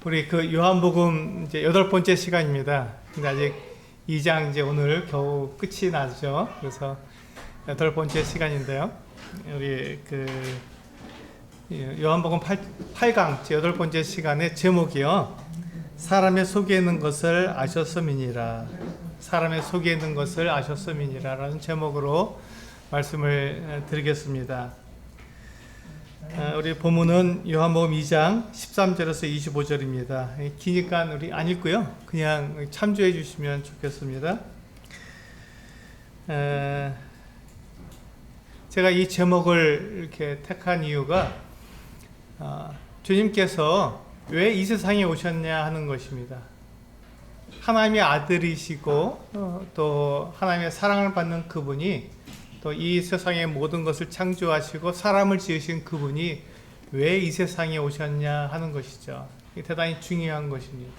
우리 그 요한복음 이제 8번째 시간입니다. 근데 아직 2장 이제 오늘 겨우 끝이 나죠. 그래서 8번째 시간인데요. 우리 그 요한복음 8강 8번째 시간의 제목이요. 사람의 속에 있는 것을 아셨음이니라. 사람의 속에 있는 것을 아셨음이니라 라는 제목으로 말씀을 드리겠습니다. 우리 본문은 요한복음 2장 13절에서 25절입니다. 기니까 우리 안 읽고요. 그냥 참조해 주시면 좋겠습니다. 제가 이 제목을 이렇게 택한 이유가 주님께서 왜 이 세상에 오셨냐 하는 것입니다. 하나님의 아들이시고 또 하나님의 사랑을 받는 그분이 또 이 세상의 모든 것을 창조하시고 사람을 지으신 그분이 왜 이 세상에 오셨냐 하는 것이죠. 이게 대단히 중요한 것입니다.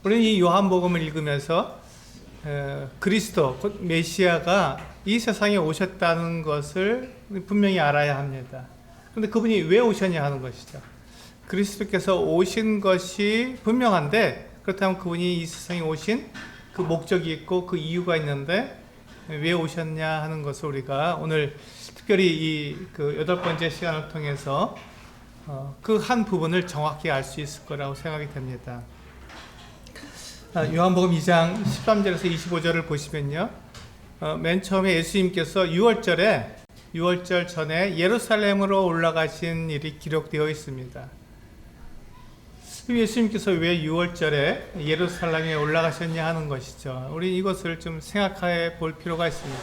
우리는 이 요한복음을 읽으면서 그리스도, 곧 메시아가 이 세상에 오셨다는 것을 분명히 알아야 합니다. 그런데 그분이 왜 오셨냐 하는 것이죠. 그리스도께서 오신 것이 분명한데, 그렇다면 그분이 이 세상에 오신 그 목적이 있고 그 이유가 있는데 왜 오셨냐 하는 것을 우리가 오늘 특별히 이 그 8번째 시간을 통해서 그 한 부분을 정확히 알 수 있을 거라고 생각이 됩니다. 요한복음 2장 13절에서 25절을 보시면요. 맨 처음에 예수님께서 6월절 전에 예루살렘으로 올라가신 일이 기록되어 있습니다. 예수님께서 왜 6월절에 예루살렘에 올라가셨냐 하는 것이죠. 우리 이것을 좀 생각해 볼 필요가 있습니다.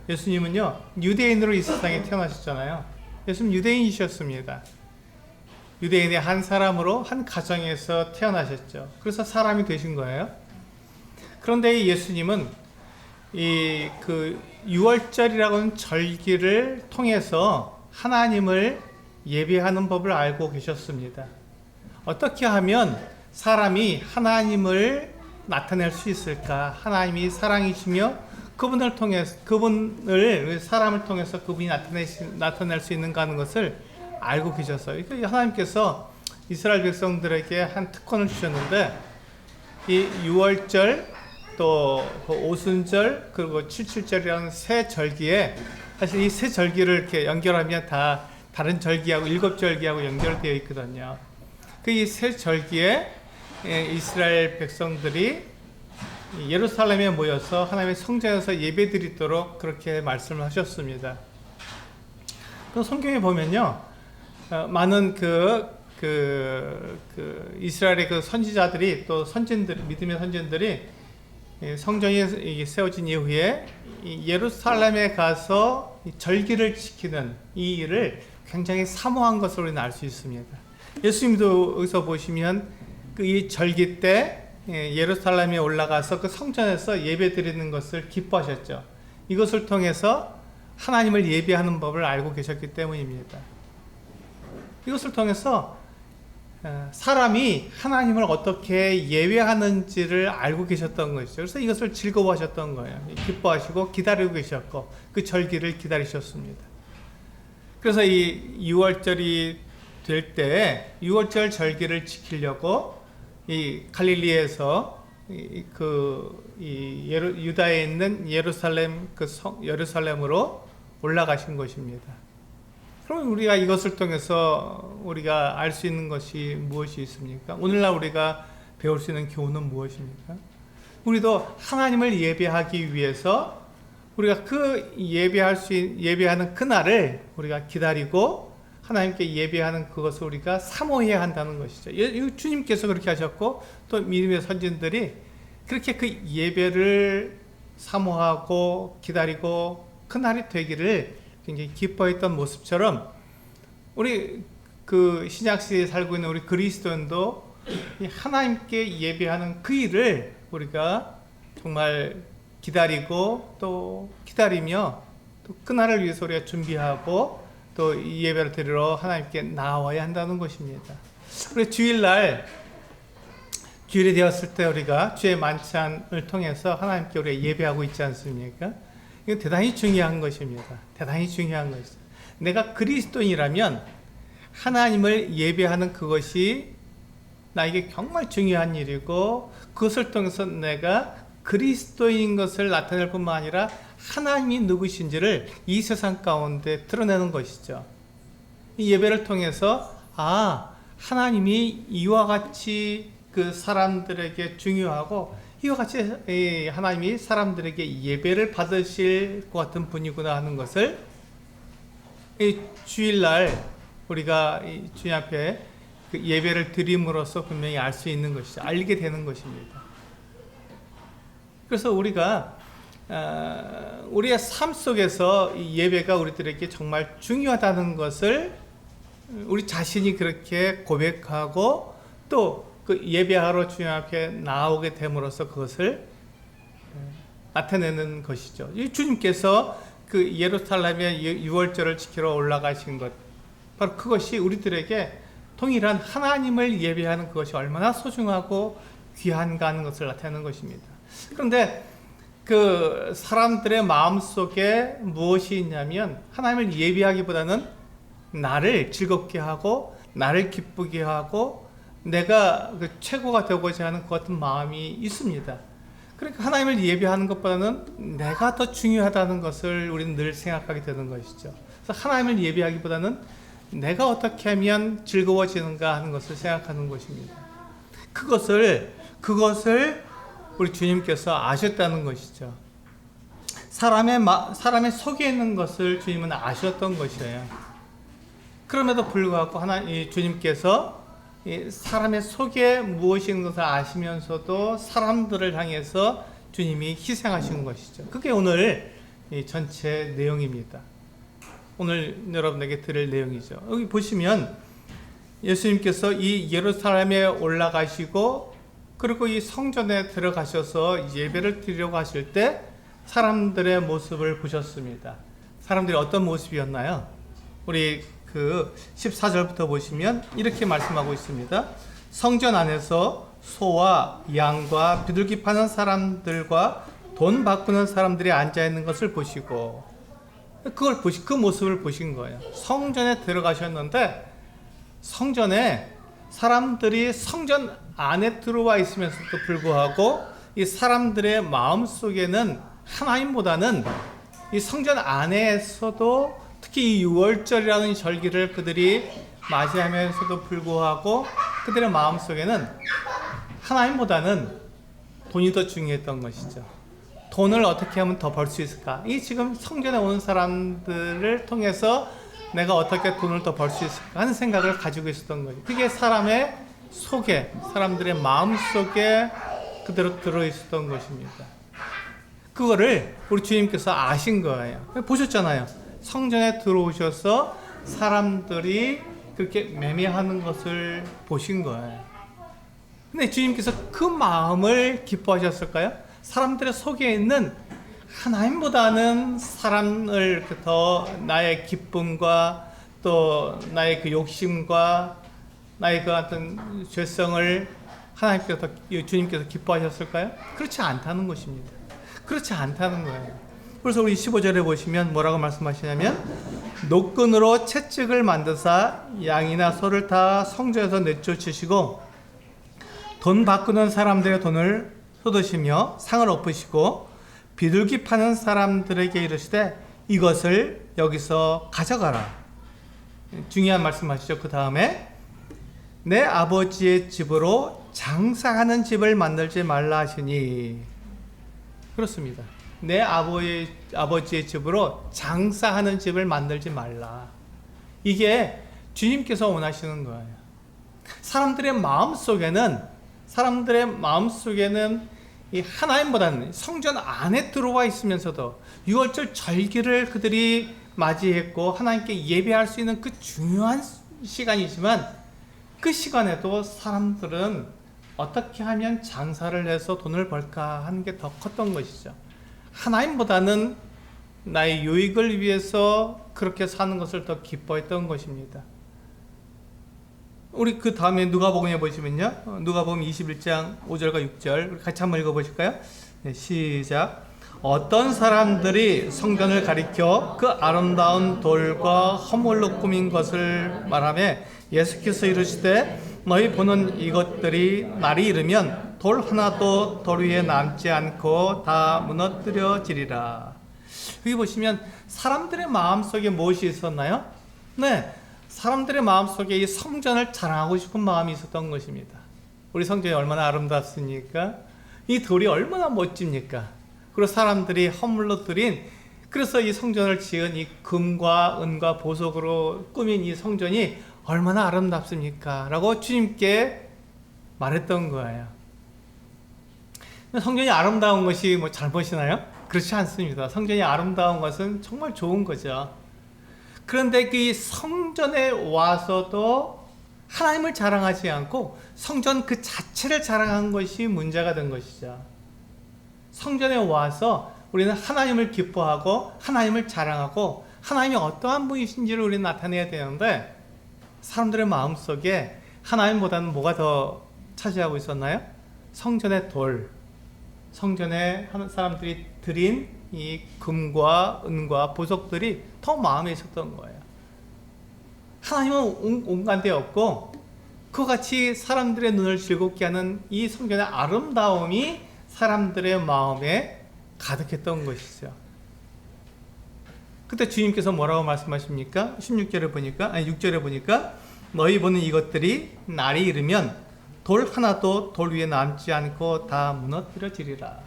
예수님은요, 유대인으로 이 세상에 태어나셨잖아요. 예수님 유대인이셨습니다. 유대인의 한 사람으로 한 가정에서 태어나셨죠. 그래서 사람이 되신 거예요. 그런데 예수님은 이 그 6월절이라고 하는 절기를 통해서 하나님을 예배하는 법을 알고 계셨습니다. 어떻게 하면 사람이 하나님을 나타낼 수 있을까? 하나님이 사랑이시며 그분을 사람을 통해서 그분이 나타낼 수 있는가 하는 것을 알고 계셨어요. 하나님께서 이스라엘 백성들에게 한 특권을 주셨는데 이 6월절 또 오순절 그리고 칠칠절이라는 세 절기에 사실 이 세 절기를 이렇게 연결하면 다 다른 절기하고 7절기하고 연결되어 있거든요. 그 이 세 절기에 이스라엘 백성들이 예루살렘에 모여서 하나님의 성전에서 예배드리도록 그렇게 말씀을 하셨습니다. 그 성경에 보면요, 많은 이스라엘의 그 선지자들이 또 믿음의 선진들이 성전이 세워진 이후에 예루살렘에 가서 절기를 지키는 이 일을 굉장히 사모한 것을 우리는 알 수 있습니다. 예수님도 여기서 보시면 그 이 절기 때 예루살렘에 올라가서 그 성전에서 예배 드리는 것을 기뻐하셨죠. 이것을 통해서 하나님을 예배하는 법을 알고 계셨기 때문입니다. 이것을 통해서 사람이 하나님을 어떻게 예배하는지를 알고 계셨던 것이죠. 그래서 이것을 즐거워하셨던 거예요. 기뻐하시고 기다리고 계셨고 그 절기를 기다리셨습니다. 그래서 이 6월절이 될 때 6월절 절기를 지키려고 이 갈릴리에서 유다에 있는 예루살렘으로 올라가신 것입니다. 그럼 우리가 이것을 통해서 우리가 알 수 있는 것이 무엇이 있습니까? 오늘날 우리가 배울 수 있는 교훈은 무엇입니까? 우리도 하나님을 예배하기 위해서 우리가 그 예배하는 그날을 우리가 기다리고 하나님께 예배하는 그것을 우리가 사모해야 한다는 것이죠. 주님께서 그렇게 하셨고 또 믿음의 선진들이 그렇게 그 예배를 사모하고 기다리고 그날이 되기를 굉장히 기뻐했던 모습처럼 우리 그 신약시대에 살고 있는 우리 그리스도인도 하나님께 예배하는 그 일을 우리가 정말 기다리고 또 기다리며 또 그날을 위해서 우리가 준비하고 또 이 예배를 드리러 하나님께 나와야 한다는 것입니다. 우리 주일이 되었을 때 우리가 주의 만찬을 통해서 하나님께 우리가 예배하고 있지 않습니까? 이건 대단히 중요한 것입니다. 대단히 중요한 것이죠. 내가 그리스도인이라면 하나님을 예배하는 그것이 나에게 정말 중요한 일이고 그것을 통해서 내가 그리스도인 것을 나타낼 뿐만 아니라 하나님이 누구신지를 이 세상 가운데 드러내는 것이죠. 이 예배를 통해서 하나님이 이와 같이 그 사람들에게 중요하고 이와 같이 하나님이 사람들에게 예배를 받으실 것 같은 분이구나 하는 것을 이 주일날 우리가 주님 앞에 그 예배를 드림으로써 분명히 알 수 있는 것이죠. 알게 되는 것입니다. 그래서 우리가 우리의 삶 속에서 이 예배가 우리들에게 정말 중요하다는 것을 우리 자신이 그렇게 고백하고 또 그 예배하러 주님 앞에 나오게 됨으로써 그것을 나타내는 것이죠. 주님께서 그 예루살렘의 유월절을 지키러 올라가신 것, 바로 그것이 우리들에게 동일한 하나님을 예배하는 그것이 얼마나 소중하고 귀한가 하는 것을 나타내는 것입니다. 그런데 그 사람들의 마음속에 무엇이 있냐면 하나님을 예배하기보다는 나를 즐겁게 하고 나를 기쁘게 하고 내가 그 최고가 되고자 하는 그 같은 마음이 있습니다. 그러니까 하나님을 예배하는 것보다는 내가 더 중요하다는 것을 우리는 늘 생각하게 되는 것이죠. 그래서 하나님을 예배하기보다는 내가 어떻게 하면 즐거워지는가 하는 것을 생각하는 것입니다. 그것을 우리 주님께서 아셨다는 것이죠. 사람의 속에 있는 것을 주님은 아셨던 것이에요. 그럼에도 불구하고 주님께서 사람의 속에 무엇이 있는 것을 아시면서도 사람들을 향해서 주님이 희생하신 것이죠. 그게 오늘 전체 내용입니다. 오늘 여러분에게 드릴 내용이죠. 여기 보시면 예수님께서 이 예루살렘에 올라가시고 그리고 이 성전에 들어가셔서 예배를 드리려고 하실 때 사람들의 모습을 보셨습니다. 사람들이 어떤 모습이었나요? 우리 그 14절부터 보시면 이렇게 말씀하고 있습니다. 성전 안에서 소와 양과 비둘기 파는 사람들과 돈 바꾸는 사람들이 앉아 있는 것을 보시고 그 모습을 보신 거예요. 성전에 들어가셨는데 성전에 사람들이 성전 안에 들어와 있으면서도 불구하고 이 사람들의 마음 속에는 하나님보다는 이 성전 안에서도 특히 이 유월절이라는 절기를 그들이 맞이하면서도 불구하고 그들의 마음 속에는 하나님보다는 돈이 더 중요했던 것이죠. 돈을 어떻게 하면 더 벌 수 있을까? 이 지금 성전에 오는 사람들을 통해서 내가 어떻게 돈을 더 벌 수 있을까 하는 생각을 가지고 있었던 거죠. 그게 사람의 속에, 사람들의 마음 속에 그대로 들어있었던 것입니다. 그거를 우리 주님께서 아신 거예요. 보셨잖아요. 성전에 들어오셔서 사람들이 그렇게 매매하는 것을 보신 거예요. 근데 주님께서 그 마음을 기뻐하셨을까요? 사람들의 속에 있는 하나님보다는 사람을 더 나의 기쁨과 또 나의 그 욕심과 나의 그 어떤 죄성을 주님께서 기뻐하셨을까요? 그렇지 않다는 것입니다. 그렇지 않다는 거예요. 그래서 우리 15절에 보시면 뭐라고 말씀하시냐면 노끈으로 채찍을 만드사 양이나 소를 다 성전에서 내쫓으시고 돈 바꾸는 사람들의 돈을 쏟으시며 상을 엎으시고 비둘기 파는 사람들에게 이르시되 이것을 여기서 가져가라. 중요한 말씀하시죠. 그 다음에 내 아버지의 집으로 장사하는 집을 만들지 말라 하시니 그렇습니다. 내 아버지의 집으로 장사하는 집을 만들지 말라. 이게 주님께서 원하시는 거예요. 사람들의 마음속에는 이 하나님보다는 성전 안에 들어와 있으면서도 유월절 절기를 그들이 맞이했고 하나님께 예배할 수 있는 그 중요한 시간이지만 그 시간에도 사람들은 어떻게 하면 장사를 해서 돈을 벌까 하는 게 더 컸던 것이죠. 하나님보다는 나의 유익을 위해서 그렇게 사는 것을 더 기뻐했던 것입니다. 우리 그 다음에 누가복음에 보시면요. 누가복음 21장 5절과 6절 같이 한번 읽어보실까요? 네, 시작. 어떤 사람들이 성전을 가리켜 그 아름다운 돌과 허물로 꾸민 것을 말하며 예수께서 이르시되 너희 보는 이것들이 날이 이르면 돌 하나도 돌 위에 남지 않고 다 무너뜨려지리라. 여기 보시면 사람들의 마음속에 무엇이 있었나요? 네, 사람들의 마음속에 이 성전을 자랑하고 싶은 마음이 있었던 것입니다. 우리 성전이 얼마나 아름답습니까? 이 돌이 얼마나 멋집니까? 그리고 사람들이 허물로 드린, 그래서 이 성전을 지은 이 금과 은과 보석으로 꾸민 이 성전이 얼마나 아름답습니까? 라고 주님께 말했던 거예요. 성전이 아름다운 것이 뭐 잘못이나요? 그렇지 않습니다. 성전이 아름다운 것은 정말 좋은 거죠. 그런데 그 성전에 와서도 하나님을 자랑하지 않고 성전 그 자체를 자랑한 것이 문제가 된 것이죠. 성전에 와서 우리는 하나님을 기뻐하고 하나님을 자랑하고 하나님이 어떠한 분이신지를 우리는 나타내야 되는데, 사람들의 마음속에 하나님보다는 뭐가 더 차지하고 있었나요? 성전의 돌, 성전에 사람들이 드린 이 금과 은과 보석들이 더 마음에 있었던 거예요. 하나님은 온갖 데 없고, 그와 같이 사람들의 눈을 즐겁게 하는 이 성전의 아름다움이 사람들의 마음에 가득했던 것이죠. 그때 주님께서 뭐라고 말씀하십니까? 16절에 보니까, 아니 6절에 보니까, 너희 보는 이것들이 날이 이르면 돌 하나도 돌 위에 남지 않고 다 무너뜨려지리라.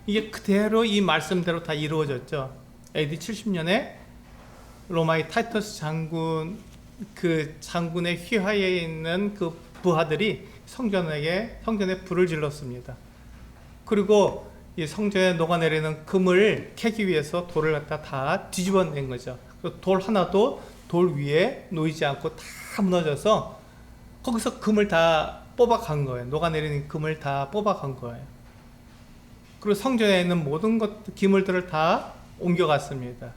이게 그대로 이 말씀대로 다 이루어졌죠. AD 70년에 로마의 타이터스 장군, 그 장군의 휘하에 있는 그 부하들이 성전에 불을 질렀습니다. 그리고 이 성전에 녹아내리는 금을 캐기 위해서 돌을 갖다 다 뒤집어낸 거죠. 돌 하나도 돌 위에 놓이지 않고 다 무너져서 거기서 금을 다 뽑아간 거예요. 녹아내리는 금을 다 뽑아간 거예요. 그리고 성전에 있는 모든 기물들을 다 옮겨갔습니다.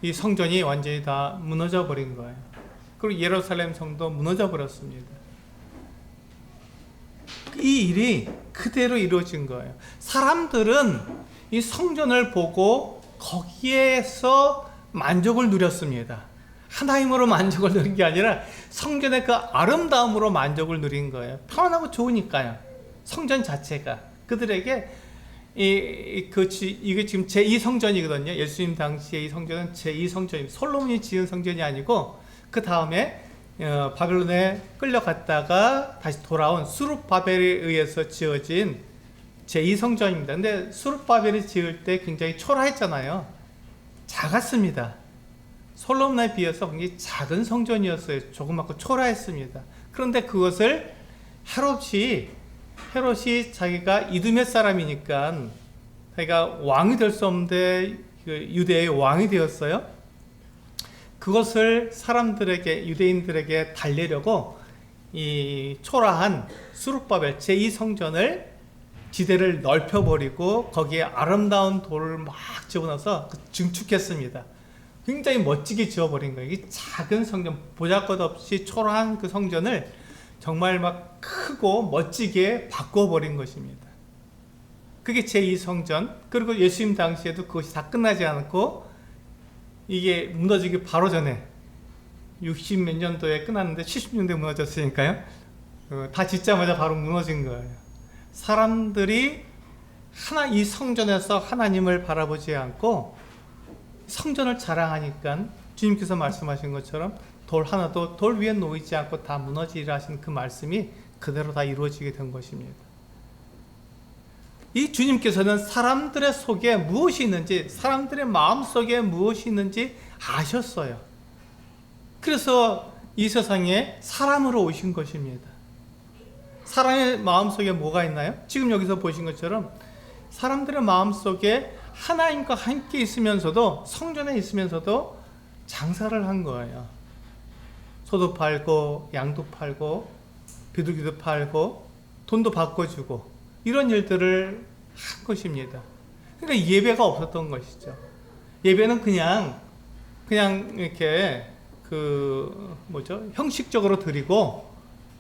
이 성전이 완전히 다 무너져 버린 거예요. 그리고 예루살렘 성도 무너져 버렸습니다. 이 일이 그대로 이루어진 거예요. 사람들은 이 성전을 보고 거기에서 만족을 누렸습니다. 하나님으로 만족을 누린 게 아니라 성전의 그 아름다움으로 만족을 누린 거예요. 편안하고 좋으니까요. 성전 자체가 그들에게 이게 지금 제2성전이거든요. 예수님 당시에 이 성전은 제2성전입니다. 솔로몬이 지은 성전이 아니고 그 다음에 바벨론에 끌려갔다가 다시 돌아온 수룹바벨에 의해서 지어진 제2성전입니다. 근데 수룹바벨이 지을 때 굉장히 초라했잖아요. 작았습니다. 솔로몬에 비해서 굉장히 작은 성전이었어요. 조그맣고 초라했습니다. 그런데 그것을 헤롯이 자기가 이두메 사람이니까 자기가 왕이 될 수 없는데 유대의 왕이 되었어요. 그것을 사람들에게, 유대인들에게 달래려고 이 초라한 수룹바벨 제2성전을 지대를 넓혀버리고 거기에 아름다운 돌을 막 집어넣어서 증축했습니다. 굉장히 멋지게 지어버린 거예요. 이 작은 성전, 보잘것없이 초라한 그 성전을 정말 막 크고 멋지게 바꿔버린 것입니다. 그게 제2성전. 그리고 예수님 당시에도 그것이 다 끝나지 않고 이게 무너지기 바로 전에 60 몇 년도에 끝났는데 70년대에 무너졌으니까요. 다 짓자마자 바로 무너진 거예요. 사람들이 이 성전에서 하나님을 바라보지 않고 성전을 자랑하니까 주님께서 말씀하신 것처럼 돌 하나도 돌 위에 놓이지 않고 다 무너지리라 하신 그 말씀이 그대로 다 이루어지게 된 것입니다. 이 주님께서는 사람들의 속에 무엇이 있는지, 사람들의 마음 속에 무엇이 있는지 아셨어요. 그래서 이 세상에 사람으로 오신 것입니다. 사람의 마음 속에 뭐가 있나요? 지금 여기서 보신 것처럼 사람들의 마음 속에 하나님과 함께 있으면서도, 성전에 있으면서도 장사를 한 거예요. 소도 팔고 양도 팔고 비둘기도 팔고 돈도 바꿔주고 이런 일들을 한 것입니다. 그러니까 예배가 없었던 것이죠. 예배는 그냥 이렇게 형식적으로 드리고,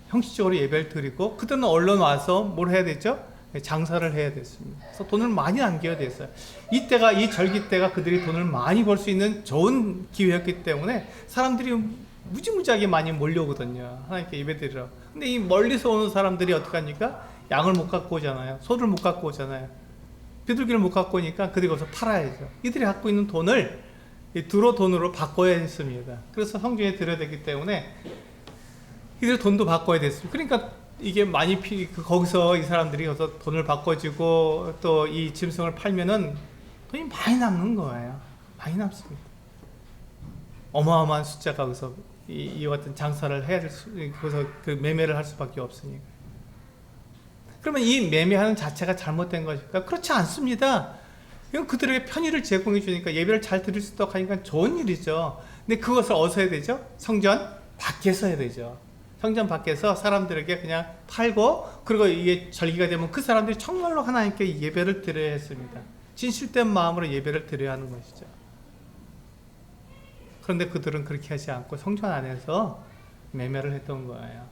형식적으로 예배를 드리고, 그들은 얼른 와서 뭘 해야 되죠? 장사를 해야 됐습니다. 그래서 돈을 많이 남겨야 됐어요. 이 절기 때가 그들이 돈을 많이 벌 수 있는 좋은 기회였기 때문에 사람들이 무지무지하게 많이 몰려오거든요. 하나님께 예배드리러. 근데 이 멀리서 오는 사람들이 어떡합니까? 양을 못 갖고 오잖아요. 소를 못 갖고 오잖아요. 비둘기를 못 갖고 오니까 그들이 거기서 팔아야죠. 이들이 갖고 있는 돈을 두로 돈으로 바꿔야 했습니다. 그래서 성전에 드려야 되기 때문에 이들 돈도 바꿔야 됐습니다. 그러니까 이게 많이 거기서 이 사람들이 가서 돈을 바꿔주고 또 이 짐승을 팔면은 돈이 많이 남는 거예요. 많이 남습니다. 어마어마한 숫자가 거기서 이 같은 장사를 해야 될 거기서 그 매매를 할 수밖에 없으니까. 그러면 이 매매하는 자체가 잘못된 것일까? 그렇지 않습니다. 이건 그들에게 편의를 제공해 주니까 예배를 잘 드릴 수 있도록 하니까 좋은 일이죠. 근데 그것을 어디서 해야 되죠? 성전 밖에서 해야 되죠. 성전 밖에서 사람들에게 그냥 팔고, 그리고 이게 절기가 되면 그 사람들이 정말로 하나님께 예배를 드려야 했습니다. 진실된 마음으로 예배를 드려야 하는 것이죠. 그런데 그들은 그렇게 하지 않고 성전 안에서 매매를 했던 거예요.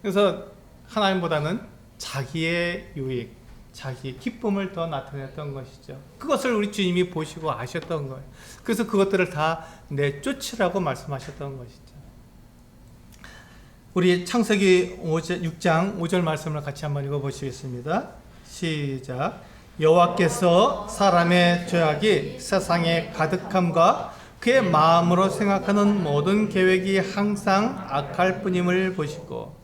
그래서 하나님보다는 자기의 유익, 자기의 기쁨을 더 나타냈던 것이죠. 그것을 우리 주님이 보시고 아셨던 거예요. 그래서 그것들을 다 내쫓으라고 말씀하셨던 것이죠. 우리 창세기 6장 5절 말씀을 같이 한번 읽어보시겠습니다. 시작. 여호와께서 사람의 죄악이 세상에 가득함과 그의 마음으로 생각하는 모든 계획이 항상 악할 뿐임을 보시고.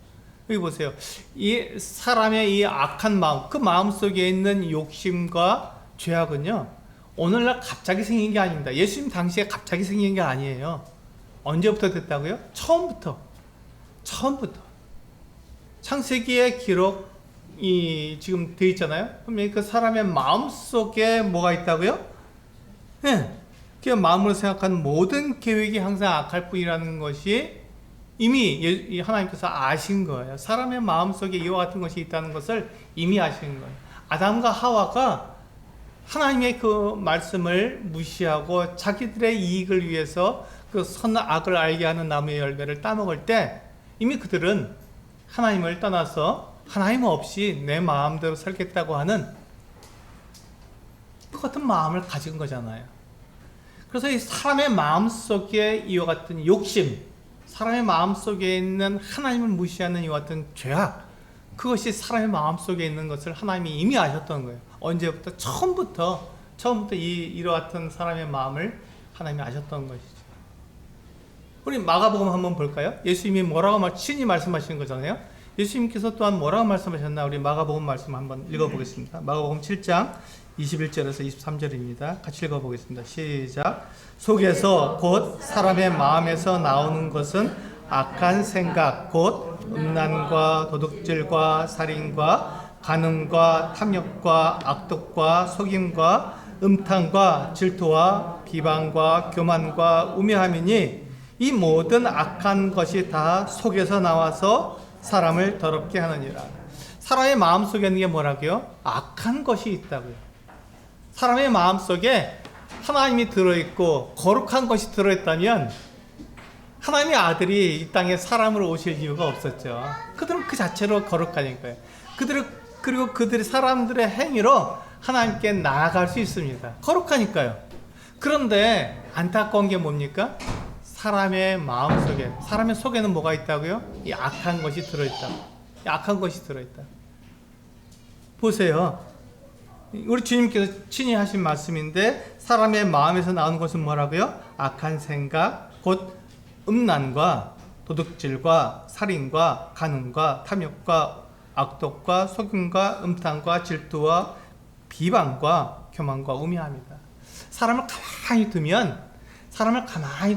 여기 보세요. 이 사람의 이 악한 마음, 그 마음 속에 있는 욕심과 죄악은요, 오늘날 갑자기 생긴 게 아닙니다. 예수님 당시에 갑자기 생긴 게 아니에요. 언제부터 됐다고요? 처음부터. 창세기의 기록이 지금 되어 있잖아요. 그러면 그 사람의 마음 속에 뭐가 있다고요? 네. 그 마음으로 생각하는 모든 계획이 항상 악할 뿐이라는 것이 이미 하나님께서 아신 거예요. 사람의 마음 속에 이와 같은 것이 있다는 것을 이미 아신 거예요. 아담과 하와가 하나님의 그 말씀을 무시하고 자기들의 이익을 위해서 그 선과 악을 알게 하는 나무의 열매를 따먹을 때 이미 그들은 하나님을 떠나서 하나님 없이 내 마음대로 살겠다고 하는 그 같은 마음을 가진 거잖아요. 그래서 이 사람의 마음 속에 이와 같은 욕심, 사람의 마음 속에 있는 하나님을 무시하는 이와 같은 죄악, 그것이 사람의 마음 속에 있는 것을 하나님이 이미 아셨던 거예요. 언제부터? 처음부터 이와 같은 사람의 마음을 하나님이 아셨던 것이죠. 우리 마가복음 한번 볼까요? 예수님이 뭐라고 친히 말씀하시는 거잖아요. 예수님께서 또한 뭐라고 말씀하셨나? 우리 마가복음 말씀 한번 읽어보겠습니다. 마가복음 7장 21절에서 23절입니다. 같이 읽어보겠습니다. 시작. 속에서 곧 사람의 마음에서 나오는 것은 악한 생각, 곧 음란과 도둑질과 살인과 간음과 탐욕과 악독과 속임과 음탕과 질투와 비방과 교만과 우매함이니 이 모든 악한 것이 다 속에서 나와서 사람을 더럽게 하느니라. 사람의 마음속에 있는 게 뭐라고요? 악한 것이 있다고요. 사람의 마음속에 하나님이 들어있고 거룩한 것이 들어있다면 하나님의 아들이 이 땅에 사람으로 오실 이유가 없었죠. 그들은 그 자체로 거룩하니까요. 그리고 그들이 사람들의 행위로 하나님께 나아갈 수 있습니다. 거룩하니까요. 그런데 안타까운 게 뭡니까? 사람의 마음 속에, 사람의 속에는 뭐가 있다고요? 이 악한 것이 들어있다. 이 악한 것이 들어있다. 보세요. 우리 주님께서 친히 하신 말씀인데 사람의 마음에서 나오는 것은 뭐라고요? 악한 생각, 곧 음란과 도둑질과 살인과 간음과 탐욕과 악독과 속임과 음탕과 질투와 비방과 교만과 우매함이다. 사람을 가만히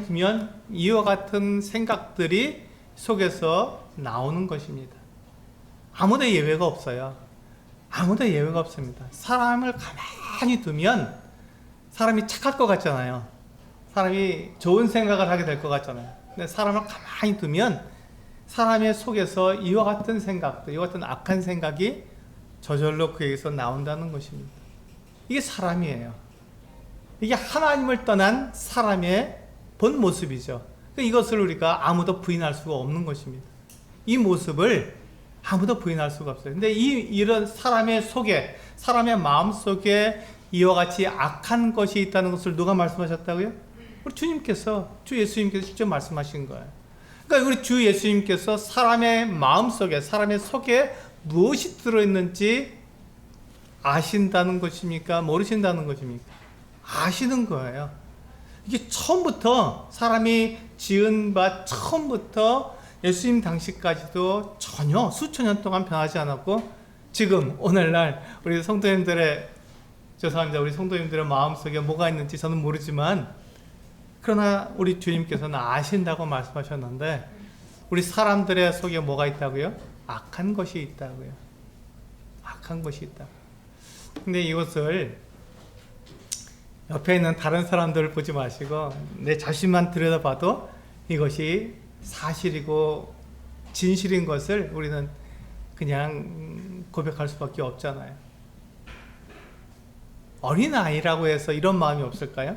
두면 이와 같은 생각들이 속에서 나오는 것입니다. 아무도 예외가 없어요. 아무도 예외가 없습니다. 사람을 가만히 두면 사람이 착할 것 같잖아요. 사람이 좋은 생각을 하게 될 것 같잖아요. 근데 사람을 가만히 두면 사람의 속에서 이와 같은 생각들, 이와 같은 악한 생각이 저절로 그에게서 나온다는 것입니다. 이게 사람이에요. 이게 하나님을 떠난 사람의 본 모습이죠. 이것을 우리가 아무도 부인할 수가 없는 것입니다. 이 모습을 아무도 부인할 수가 없어요. 근데 이런 사람의 속에, 사람의 마음 속에 이와 같이 악한 것이 있다는 것을 누가 말씀하셨다고요? 우리 주님께서, 주 예수님께서 직접 말씀하신 거예요. 그러니까 우리 주 예수님께서 사람의 마음속에, 사람의 속에 무엇이 들어있는지 아신다는 것입니까? 모르신다는 것입니까? 아시는 거예요. 이게 처음부터, 사람이 지은 바 처음부터 예수님 당시까지도 전혀 수천 년 동안 변하지 않았고, 지금 오늘날 우리 성도님들의, 죄송합니다, 우리 성도님들의 마음속에 뭐가 있는지 저는 모르지만, 그러나 우리 주님께서는 아신다고 말씀하셨는데, 우리 사람들의 속에 뭐가 있다고요? 악한 것이 있다고요. 악한 것이 있다. 근데 이것을 옆에 있는 다른 사람들을 보지 마시고 내 자신만 들여다봐도 이것이 사실이고 진실인 것을 우리는 그냥 고백할 수밖에 없잖아요. 어린아이라고 해서 이런 마음이 없을까요?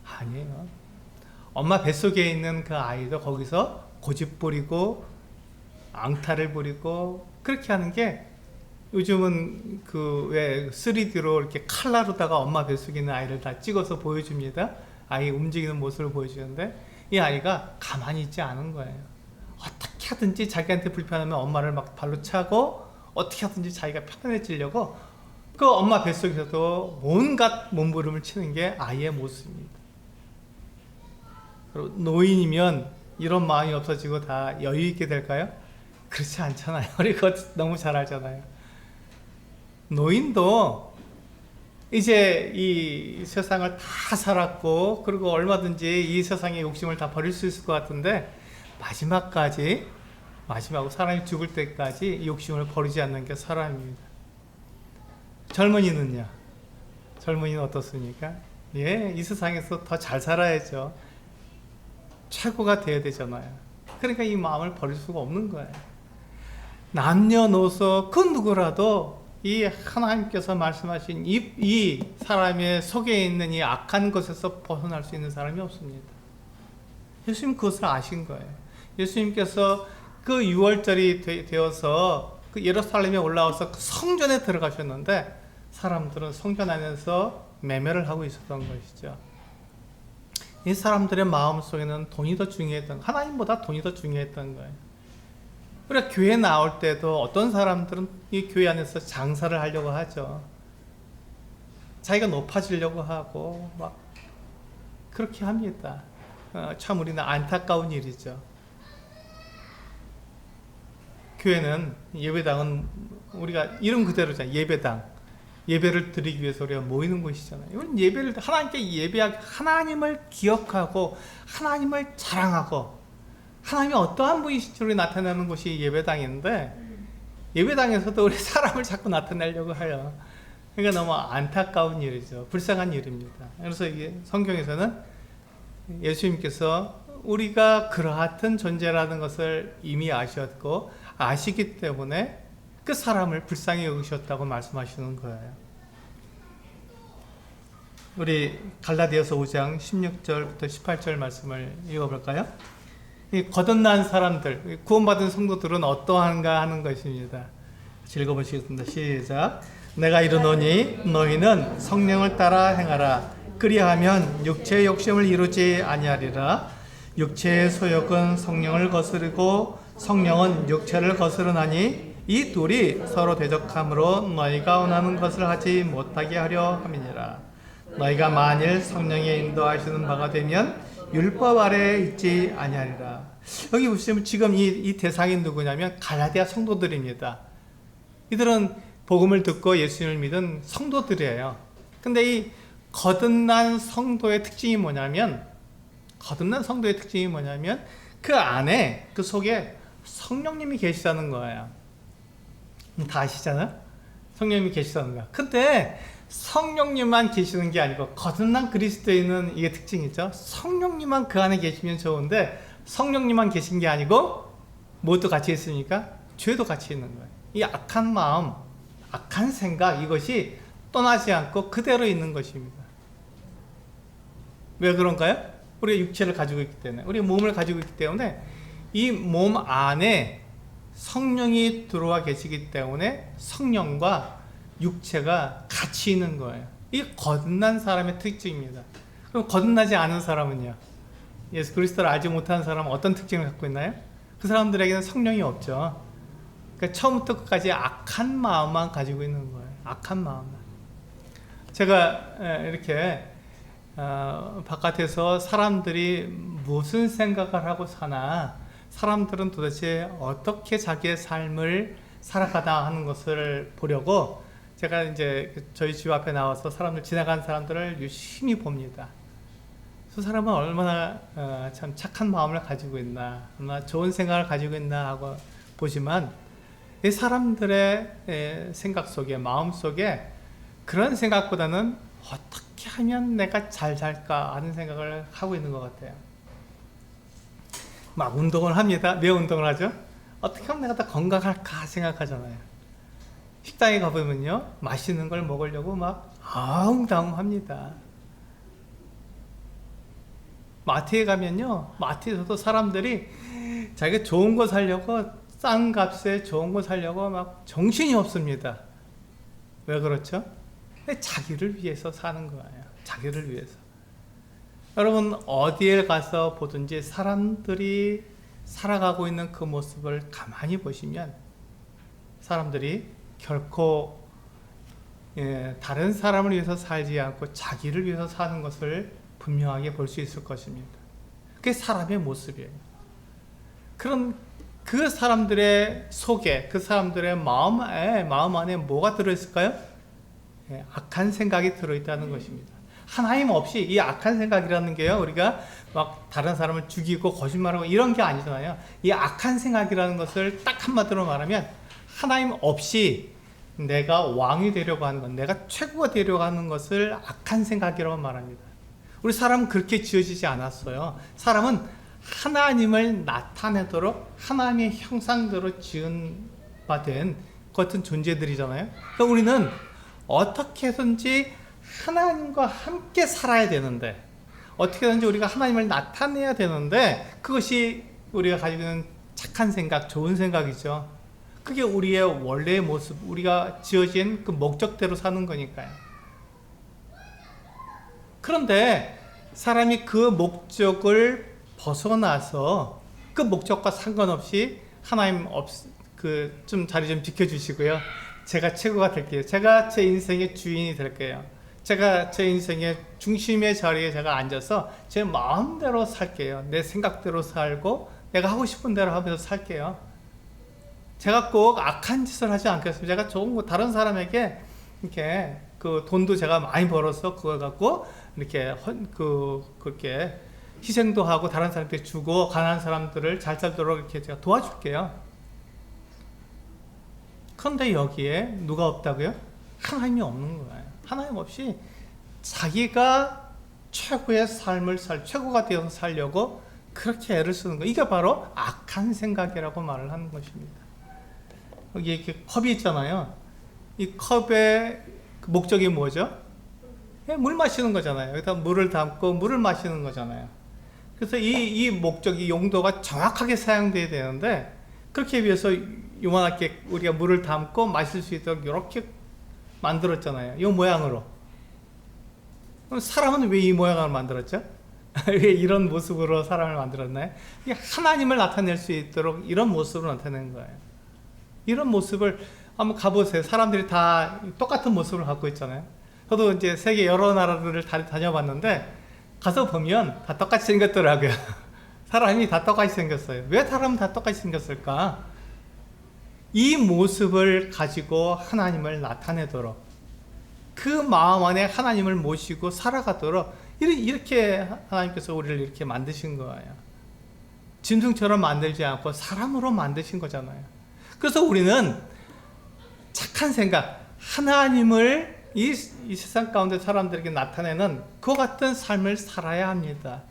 아니에요. 엄마 뱃속에 있는 그 아이도 거기서 고집 부리고 앙탈을 부리고 그렇게 하는 게, 요즘은 그 왜 3D로 이렇게 칼라로다가 엄마 뱃속에 있는 아이를 다 찍어서 보여줍니다. 아이 움직이는 모습을 보여주는데, 이 아이가 가만히 있지 않은 거예요. 어떻게 하든지 자기한테 불편하면 엄마를 막 발로 차고, 어떻게 하든지 자기가 편안해지려고 그 엄마 뱃속에서도 온갖 몸부림을 치는 게 아이의 모습입니다. 그리고 노인이면 이런 마음이 없어지고 다 여유 있게 될까요? 그렇지 않잖아요. 우리 그거 너무 잘 알잖아요. 노인도 이제 이 세상을 다 살았고, 그리고 얼마든지 이 세상의 욕심을 다 버릴 수 있을 것 같은데, 마지막으로 사람이 죽을 때까지 이 욕심을 버리지 않는 게 사람입니다. 젊은이는요? 젊은이는 어떻습니까? 예, 이 세상에서 더 잘 살아야죠. 최고가 돼야 되잖아요. 그러니까 이 마음을 버릴 수가 없는 거예요. 남녀노소 그 누구라도 이 하나님께서 말씀하신 이 사람의 속에 있는 이 악한 것에서 벗어날 수 있는 사람이 없습니다. 예수님 그것을 아신 거예요. 예수님께서 그 6월절이 되어서 그 예루살렘에 올라와서 그 성전에 들어가셨는데, 사람들은 성전 안에서 매매를 하고 있었던 것이죠. 이 사람들의 마음 속에는 돈이 더 중요했던, 하나님보다 돈이 더 중요했던 거예요. 우리가 교회 나올 때도 어떤 사람들은 이 교회 안에서 장사를 하려고 하죠. 자기가 높아지려고 하고 막 그렇게 합니다. 참 우리는 안타까운 일이죠. 교회는, 예배당은 우리가 이름 그대로잖아요. 예배당. 예배를 드리기 위해서 우리가 모이는 곳이잖아요. 이건 예배를, 하나님께 예배하기, 하나님을 기억하고 하나님을 자랑하고 하나님이 어떠한 분이신지 우리 나타내는 곳이 예배당인데, 예배당에서도 우리 사람을 자꾸 나타내려고 해요. 그러니까 너무 안타까운 일이죠. 불쌍한 일입니다. 그래서 이게 성경에서는 예수님께서 우리가 그러한 존재라는 것을 이미 아셨고 아시기 때문에 그 사람을 불쌍히 여기셨다고 말씀하시는 거예요. 우리 갈라디아서 5장 16절부터 18절 말씀을 읽어볼까요? 이 거듭난 사람들, 구원받은 성도들은 어떠한가 하는 것입니다. 읽어보시겠습니다. 시작. 내가 이르노니 너희는 성령을 따라 행하라. 그리하면 육체의 욕심을 이루지 아니하리라. 육체의 소욕은 성령을 거스르고 성령은 육체를 거스르나니 이 둘이 서로 대적함으로 너희가 원하는 것을 하지 못하게 하려 함이니라. 너희가 만일 성령의 인도하시는 바가 되면 율법 아래에 있지 아니하리라. 여기 보시면 지금 이 대상이 누구냐면 갈라디아 성도들입니다. 이들은 복음을 듣고 예수님을 믿은 성도들이에요. 근데 이 거듭난 성도의 특징이 뭐냐면, 그 안에, 그 속에 성령님이 계시다는 거예요. 다 아시잖아요? 성령님이 계시다는 거야. 근데 성령님만 계시는 게 아니고, 거듭난 그리스도인은 이게 특징이죠. 성령님만 그 안에 계시면 좋은데, 성령님만 계신 게 아니고 무엇도 같이 있습니까? 죄도 같이 있는 거예요. 이 악한 마음, 악한 생각, 이것이 떠나지 않고 그대로 있는 것입니다. 왜 그런가요? 우리가 육체를 가지고 있기 때문에, 우리 몸을 가지고 있기 때문에, 이 몸 안에 성령이 들어와 계시기 때문에 성령과 육체가 같이 있는 거예요. 이 거듭난 사람의 특징입니다. 그럼 거듭나지 않은 사람은요? 예수 그리스도를 알지 못하는 사람은 어떤 특징을 갖고 있나요? 그 사람들에게는 성령이 없죠. 그러니까 처음부터 끝까지 악한 마음만 가지고 있는 거예요. 악한 마음만. 제가 이렇게 바깥에서 사람들이 무슨 생각을 하고 사나, 사람들은 도대체 어떻게 자기의 삶을 살아가다 하는 것을 보려고 제가 이제 저희 집 앞에 나와서 사람들, 지나가는 사람들을 유심히 봅니다. 그 사람은 얼마나 참 착한 마음을 가지고 있나, 얼마나 좋은 생각을 가지고 있나 하고 보지만, 이 사람들의 생각 속에, 마음 속에 그런 생각보다는 어떻게 하면 내가 잘 살까 하는 생각을 하고 있는 것 같아요. 막 운동을 합니다. 왜 운동을 하죠? 어떻게 하면 내가 더 건강할까 생각하잖아요. 식당에 가보면요, 맛있는 걸 먹으려고 막 아웅다웅합니다. 마트에 가면요, 마트에서도 사람들이 자기가 좋은 거 사려고, 싼 값에 좋은 거 사려고 막 정신이 없습니다. 왜 그렇죠? 자기를 위해서 사는 거예요. 자기를 위해서. 여러분, 어디에 가서 보든지 사람들이 살아가고 있는 그 모습을 가만히 보시면 사람들이 결코 다른 사람을 위해서 살지 않고 자기를 위해서 사는 것을 분명하게 볼 수 있을 것입니다. 그게 사람의 모습이에요. 그럼 그 사람들의 속에, 그 사람들의 마음 안에 뭐가 들어있을까요? 악한 생각이 들어있다는 것입니다. 하나님 없이 이 악한 생각이라는 게요, 우리가 막 다른 사람을 죽이고 거짓말하고 이런 게 아니잖아요. 이 악한 생각이라는 것을 딱 한마디로 말하면 하나님 없이 내가 왕이 되려고 하는 것, 내가 최고가 되려고 하는 것을 악한 생각이라고 말합니다. 우리 사람은 그렇게 지어지지 않았어요. 사람은 하나님을 나타내도록 하나님의 형상대로 지은 바 된 같은 존재들이잖아요. 그러니까 우리는 어떻게든지 하나님과 함께 살아야 되는데, 어떻게든지 우리가 하나님을 나타내야 되는데, 그것이 우리가 가지고 있는 착한 생각, 좋은 생각이죠. 그게 우리의 원래의 모습, 우리가 지어진 그 목적대로 사는 거니까요. 그런데 사람이 그 목적을 벗어나서 그 목적과 상관없이 하나님 좀 자리 좀 지켜주시고요, 제가 최고가 될게요, 제가 제 인생의 주인이 될게요, 제가 제 인생의 중심의 자리에 제가 앉아서 제 마음대로 살게요, 내 생각대로 살고 내가 하고 싶은 대로 하면서 살게요, 제가 꼭 악한 짓을 하지 않겠습니다, 제가 좋은 거 다른 사람에게 이렇게 그 돈도 제가 많이 벌어서 그걸 갖고 이렇게 그렇게 희생도 하고 다른 사람한테 주고 가난한 사람들을 잘 살도록 이렇게 제가 도와줄게요. 그런데 여기에 누가 없다고요? 하나님이 없는 거예요. 하나님 없이 자기가 최고의 삶을 최고가 되어서 살려고 그렇게 애를 쓰는 거예요. 이게 바로 악한 생각이라고 말을 하는 것입니다. 여기 이렇게 컵이 있잖아요. 이 컵의 목적이 뭐죠? 물 마시는 거잖아요. 여기다 물을 담고 물을 마시는 거잖아요. 그래서 이 목적이, 용도가 정확하게 사용돼야 되는데, 그렇게 위해서 요만하게 우리가 물을 담고 마실 수 있도록 이렇게 만들었잖아요. 이 모양으로. 그럼 사람은 왜 이 모양을 만들었죠? 왜 이런 모습으로 사람을 만들었나요? 이게 하나님을 나타낼 수 있도록 이런 모습으로 나타낸 거예요. 이런 모습을 한번 가보세요. 사람들이 다 똑같은 모습을 갖고 있잖아요. 저도 이제 세계 여러 나라들을 다녀봤는데, 가서 보면 다 똑같이 생겼더라고요. 사람이 다 똑같이 생겼어요. 왜 사람은 다 똑같이 생겼을까? 이 모습을 가지고 하나님을 나타내도록, 그 마음 안에 하나님을 모시고 살아가도록 이렇게 하나님께서 우리를 이렇게 만드신 거예요. 짐승처럼 만들지 않고 사람으로 만드신 거잖아요. 그래서 우리는 착한 생각, 하나님을 이 세상 가운데 사람들에게 나타내는 그 같은 삶을 살아야 합니다.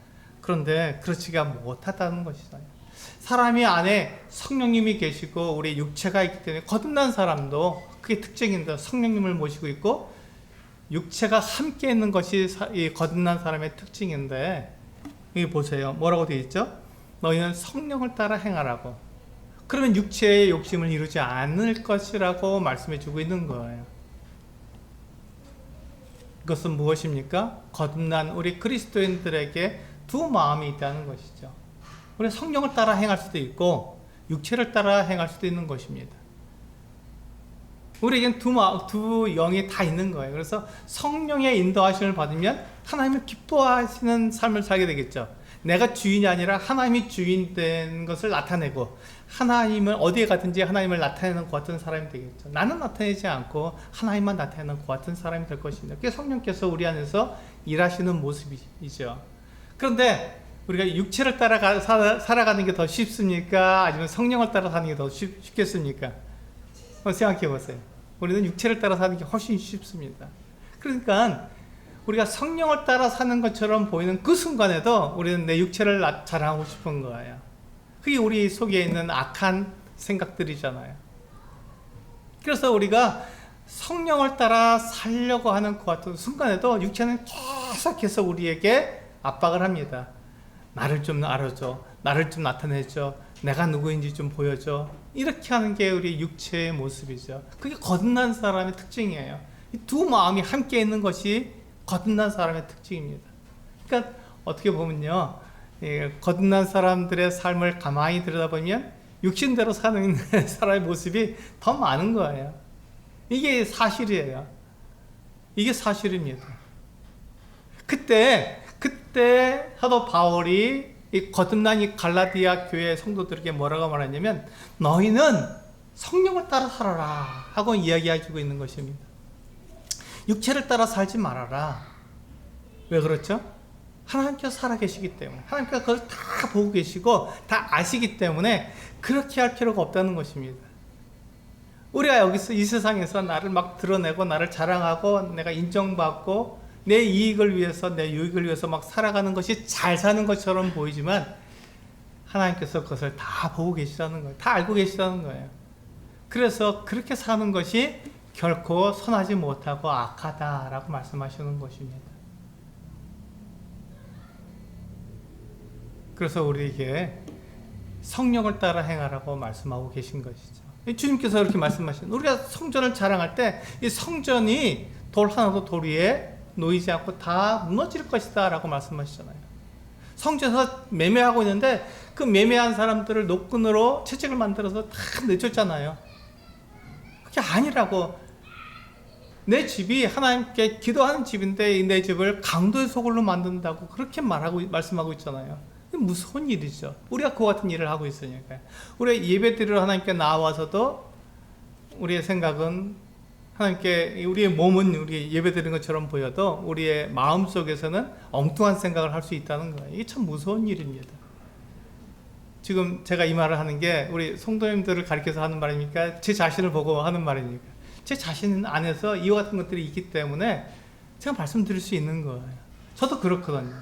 그런데 그렇지가 못하다는 것이잖아요. 사람이 안에 성령님이 계시고 우리 육체가 있기 때문에, 거듭난 사람도 그게 특징인데, 성령님을 모시고 있고 육체가 함께 있는 것이 이 거듭난 사람의 특징인데, 여기 보세요. 뭐라고 되어 있죠? 너희는 성령을 따라 행하라고. 그러면 육체의 욕심을 이루지 않을 것이라고 말씀해 주고 있는 거예요. 그것은 무엇입니까? 거듭난 우리 그리스도인들에게 두 마음이 있다는 것이죠. 우리 성령을 따라 행할 수도 있고 육체를 따라 행할 수도 있는 것입니다. 우리에겐 두 영이 다 있는 거예요. 그래서 성령의 인도하심을 받으면 하나님을 기뻐하시는 삶을 살게 되겠죠. 내가 주인이 아니라 하나님이 주인 된 것을 나타내고 하나님을 어디에 가든지 하나님을 나타내는 것 같은 사람이 되겠죠. 나는 나타내지 않고 하나님만 나타내는 것 같은 사람이 될 것입니다. 그게 성령께서 우리 안에서 일하시는 모습이죠. 그런데 우리가 육체를 따라 살아가는 게 더 쉽습니까? 아니면 성령을 따라 사는 게 더 쉽겠습니까? 생각해 보세요. 우리는 육체를 따라 사는 게 훨씬 쉽습니다. 그러니까 우리가 성령을 따라 사는 것처럼 보이는 그 순간에도 우리는 내 육체를 자랑하고 싶은 거예요. 그게 우리 속에 있는 악한 생각들이잖아요. 그래서 우리가 성령을 따라 살려고 하는 것 같은 순간에도 육체는 계속해서 우리에게 압박을 합니다. 나를 좀 알아줘. 나를 좀 나타내줘. 내가 누구인지 좀 보여줘. 이렇게 하는 게 우리 육체의 모습이죠. 그게 거듭난 사람의 특징이에요. 이 두 마음이 함께 있는 것이 거듭난 사람의 특징입니다. 그러니까 어떻게 보면요, 거듭난 사람들의 삶을 가만히 들여다보면 육신대로 사는 사람의 모습이 더 많은 거예요. 이게 사실이에요. 이게 사실입니다. 그때 사도 바울이 이 거듭난 이 갈라디아 교회 성도들에게 뭐라고 말하냐면 너희는 성령을 따라 살아라 하고 이야기해주고 있는 것입니다. 육체를 따라 살지 말아라. 왜 그렇죠? 하나님께서 살아계시기 때문에, 하나님께서 그걸 다 보고 계시고 다 아시기 때문에 그렇게 할 필요가 없다는 것입니다. 우리가 여기서 이 세상에서 나를 막 드러내고 나를 자랑하고 내가 인정받고 내 이익을 위해서, 내 유익을 위해서 막 살아가는 것이 잘 사는 것처럼 보이지만 하나님께서 그것을 다 보고 계시다는 거예요. 다 알고 계시다는 거예요. 그래서 그렇게 사는 것이 결코 선하지 못하고 악하다라고 말씀하시는 것입니다. 그래서 우리에게 성령을 따라 행하라고 말씀하고 계신 것이죠. 주님께서 그렇게 말씀하시는, 우리가 성전을 자랑할 때 이 성전이 돌 하나도 돌 위에 놓이지 않고 다 무너질 것이다 라고 말씀하시잖아요. 성전에서 매매하고 있는데 그 매매한 사람들을 노끈으로 채찍을 만들어서 다 내쫓잖아요. 그게 아니라고. 내 집이 하나님께 기도하는 집인데 내 집을 강도의 소굴로 만든다고 그렇게 말씀하고 있잖아요. 이게 무서운 일이죠. 우리가 그와 같은 일을 하고 있으니까요. 우리가 예배드리러 하나님께 나와서도 우리의 생각은 하나님께, 우리의 몸은 우리 예배드리는 것처럼 보여도 우리의 마음 속에서는 엉뚱한 생각을 할 수 있다는 거예요. 이게 참 무서운 일입니다. 지금 제가 이 말을 하는 게 우리 성도님들을 가리켜서 하는 말입니까? 제 자신을 보고 하는 말입니까? 제 자신 안에서 이와 같은 것들이 있기 때문에 제가 말씀드릴 수 있는 거예요. 저도 그렇거든요.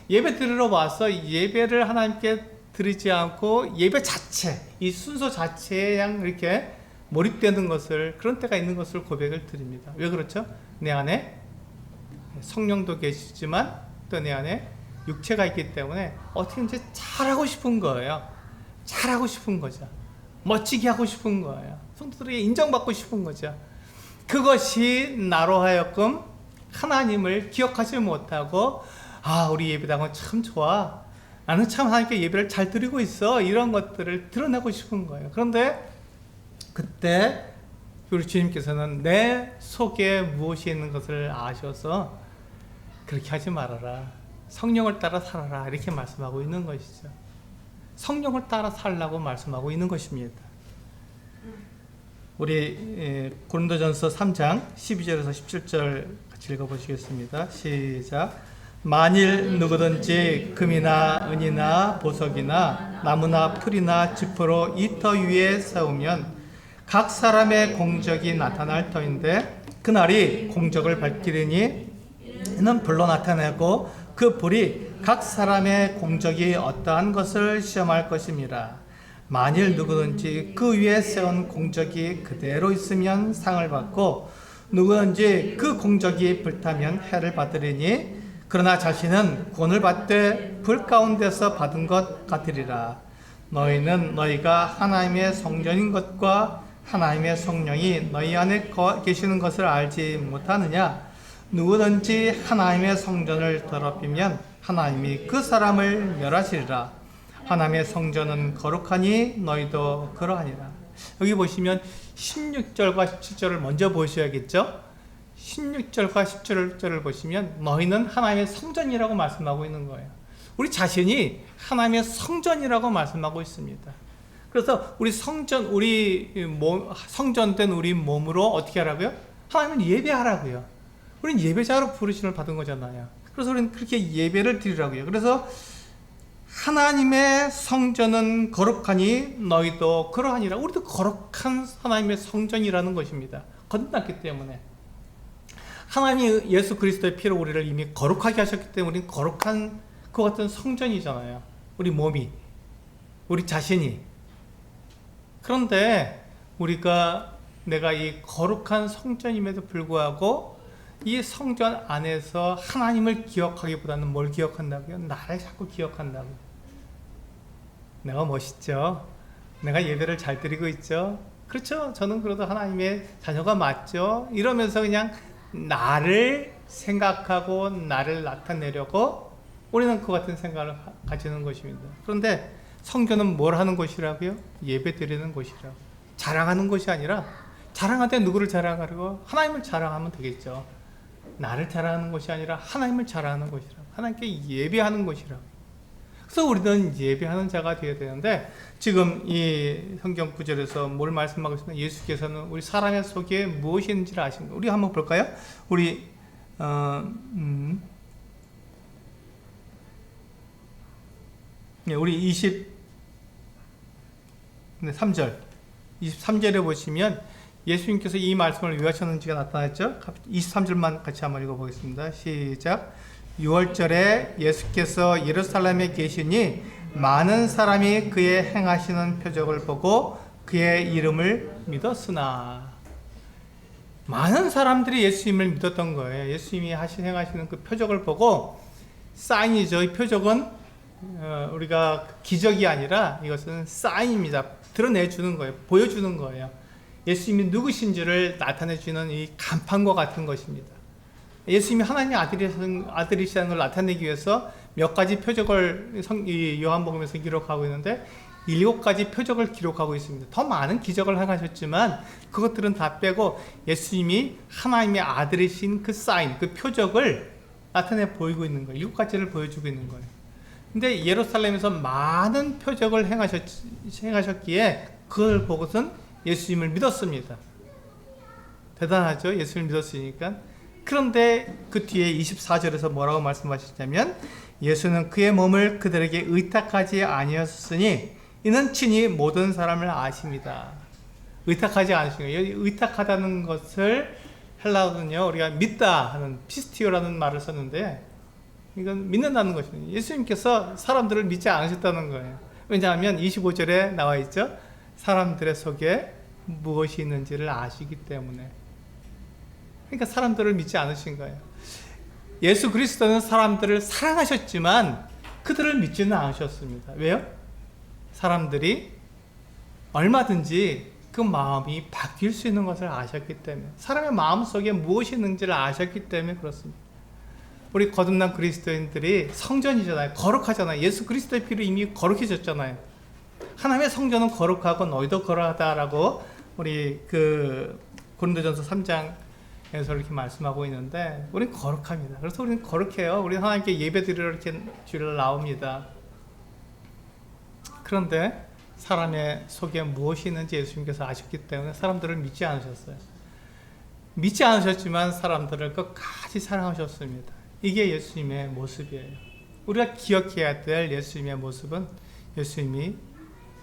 예배 드리러 와서 예배를 하나님께 드리지 않고 예배 자체, 이 순서 자체에 그냥 이렇게 몰입되는 것을, 그런 때가 있는 것을 고백을 드립니다. 왜 그렇죠? 내 안에 성령도 계시지만 또 내 안에 육체가 있기 때문에 어떻게든지 잘하고 싶은 거예요. 잘하고 싶은 거죠. 멋지게 하고 싶은 거예요. 성도들에게 인정받고 싶은 거죠. 그것이 나로 하여금 하나님을 기억하지 못하고, 아, 우리 예배당은 참 좋아. 나는 참 하나님께 예배를 잘 드리고 있어. 이런 것들을 드러내고 싶은 거예요. 그런데 그때 우리 주님께서는 내 속에 무엇이 있는 것을 아셔서 그렇게 하지 말아라. 성령을 따라 살아라. 이렇게 말씀하고 있는 것이죠. 성령을 따라 살라고 말씀하고 있는 것입니다. 우리 고린도전서 3장 12절에서 17절 같이 읽어보시겠습니다. 시작. 만일 누구든지 금이나 은이나 보석이나 나무나 풀이나 지퍼로 이 터 위에 세우면 각 사람의 공적이 나타날 터인데 그날이 공적을 밝히리니 이는 불로 나타내고 그 불이 각 사람의 공적이 어떠한 것을 시험할 것입니다. 만일 누구든지 그 위에 세운 공적이 그대로 있으면 상을 받고 누구든지 그 공적이 불타면 해를 받으리니 그러나 자신은 구원을 받되 불 가운데서 받은 것 같으리라. 너희는 너희가 하나님의 성전인 것과 하나님의 성령이 너희 안에 계시는 것을 알지 못하느냐? 누구든지 하나님의 성전을 더럽히면 하나님이 그 사람을 멸하시리라. 하나님의 성전은 거룩하니 너희도 그러하니라. 여기 보시면 16절과 17절을 먼저 보셔야겠죠. 16절과 17절을 보시면 너희는 하나님의 성전이라고 말씀하고 있는 거예요. 우리 자신이 하나님의 성전이라고 말씀하고 있습니다. 그래서 우리 성전, 성전된 우리 몸으로 어떻게 하라고요? 하나님을 예배하라고요. 우리는 예배자로 부르심을 받은 거잖아요. 그래서 우리는 그렇게 예배를 드리라고요. 그래서 하나님의 성전은 거룩하니 너희도 그러하니라. 우리도 거룩한 하나님의 성전이라는 것입니다. 거듭났기 때문에. 하나님이 예수 그리스도의 피로 우리를 이미 거룩하게 하셨기 때문에 우리는 거룩한 그 같은 성전이잖아요. 우리 몸이, 우리 자신이. 그런데 내가 이 거룩한 성전임에도 불구하고 이 성전 안에서 하나님을 기억하기보다는 뭘 기억한다고요? 나를 자꾸 기억한다고. 내가 멋있죠? 내가 예배를 잘 드리고 있죠? 그렇죠? 저는 그래도 하나님의 자녀가 맞죠? 이러면서 그냥 나를 생각하고 나를 나타내려고 우리는 그 같은 생각을 가지는 것입니다. 그런데 성전은 뭘 하는 곳이라고요? 예배 드리는 곳이라고. 자랑하는 곳이 아니라, 자랑할 때 누구를 자랑하려고? 하나님을 자랑하면 되겠죠. 나를 자랑하는 것이 아니라 하나님을 자랑하는 것이라고. 하나님께 예배하는 것이라고. 그래서 우리는 예배하는 자가 되어야 되는데, 지금 이 성경 구절에서 뭘 말씀하고 있습니까? 예수께서는 우리 사람의 속에 무엇이 있는지를 아신 거예요. 우리 한번 볼까요? 우리 23절 23절에 보시면 예수님께서 이 말씀을 왜 하셨는지가 나타났죠. 23절만 같이 한번 읽어보겠습니다. 시작. 6월절에 예수께서 예루살렘에 계시니 많은 사람이 그의 행하시는 표적을 보고 그의 이름을 믿었으나. 많은 사람들이 예수님을 믿었던 거예요. 예수님이 행하시는 그 표적을 보고, 사인이죠. 이 표적은 우리가 기적이 아니라 이것은 사인입니다. 드러내주는 거예요. 보여주는 거예요. 예수님이 누구신지를 나타내주는 이 간판과 같은 것입니다. 예수님이 하나님의 아들이시라는 걸 나타내기 위해서 몇 가지 표적을 요한복음에서 기록하고 있는데 7가지 표적을 기록하고 있습니다. 더 많은 기적을 행하셨지만 그것들은 다 빼고 예수님이 하나님의 아들이신 그 사인, 그 표적을 나타내 보이고 있는 거예요. 7가지를 보여주고 있는 거예요. 근데 예루살렘에서 많은 표적을 행하셨기에 그걸 보고선 예수님을 믿었습니다. 대단하죠? 예수님을 믿었으니까. 그런데 그 뒤에 24절에서 뭐라고 말씀하셨냐면, 예수는 그의 몸을 그들에게 의탁하지 아니었으니 이는 친히 모든 사람을 아십니다. 의탁하지 않으신 거예요. 의탁하다는 것을 헬라어는요, 우리가 믿다 하는 피스티오라는 말을 썼는데, 이건 믿는다는 것입니다. 예수님께서 사람들을 믿지 않으셨다는 거예요. 왜냐하면 25절에 나와 있죠. 사람들의 속에 무엇이 있는지를 아시기 때문에. 그러니까 사람들을 믿지 않으신 거예요. 예수 그리스도는 사람들을 사랑하셨지만 그들을 믿지는 않으셨습니다. 왜요? 사람들이 얼마든지 그 마음이 바뀔 수 있는 것을 아셨기 때문에, 사람의 마음 속에 무엇이 있는지를 아셨기 때문에 그렇습니다. 우리 거듭난 그리스도인들이 성전이잖아요. 거룩하잖아요. 예수 그리스도의 피로 이미 거룩해졌잖아요. 하나님의 성전은 거룩하고 너희도 거룩하다라고 우리 고린도전서 3장에서 이렇게 말씀하고 있는데, 우리는 거룩합니다. 그래서 우리는 거룩해요. 우리 하나님께 예배드리러 이렇게 주일날 나옵니다. 그런데 사람의 속에 무엇이 있는지 예수님께서 아셨기 때문에 사람들을 믿지 않으셨어요. 믿지 않으셨지만 사람들을 끝까지 사랑하셨습니다. 이게 예수님의 모습이에요. 우리가 기억해야 될 예수님의 모습은, 예수님이